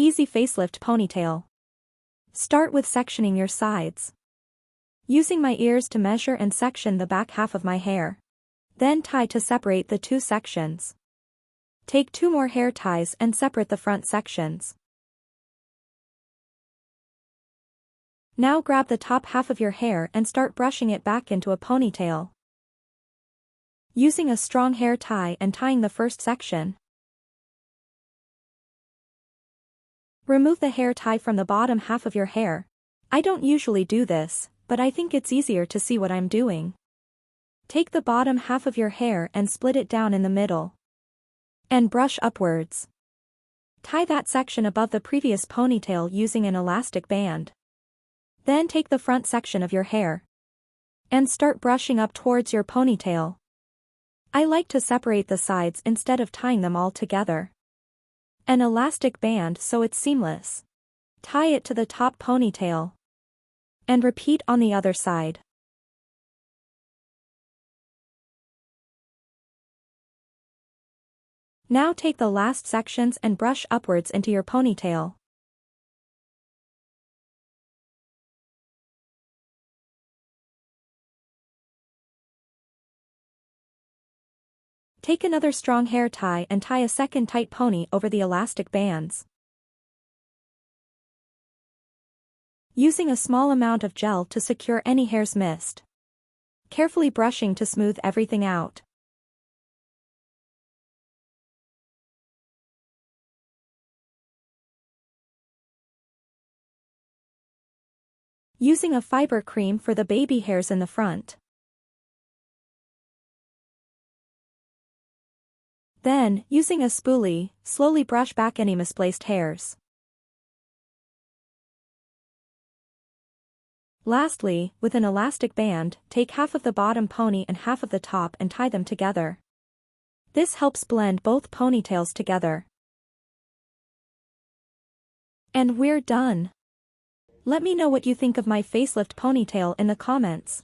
Easy facelift ponytail. Start with sectioning your sides. Using my ears to measure and section the back half of my hair. Then tie to separate the two sections. Take 2 more hair ties and separate the front sections. Now grab the top half of your hair and start brushing it back into a ponytail. Using a strong hair tie and tying the first section. Remove the hair tie from the bottom half of your hair. I don't usually do this, but I think it's easier to see what I'm doing. Take the bottom half of your hair and split it down in the middle. And brush upwards. Tie that section above the previous ponytail using an elastic band. Then take the front section of your hair. And start brushing up towards your ponytail. I like to separate the sides instead of tying them all together. An elastic band so it's seamless. Tie it to the top ponytail. And repeat on the other side. Now take the last sections and brush upwards into your ponytail. Take another strong hair tie and tie a second tight pony over the elastic bands. Using a small amount of gel to secure any hairs missed. Carefully brushing to smooth everything out. Using a fiber cream for the baby hairs in the front. Then, using a spoolie, slowly brush back any misplaced hairs. Lastly, with an elastic band, take half of the bottom pony and half of the top and tie them together. This helps blend both ponytails together. And we're done. Let me know what you think of my facelift ponytail in the comments.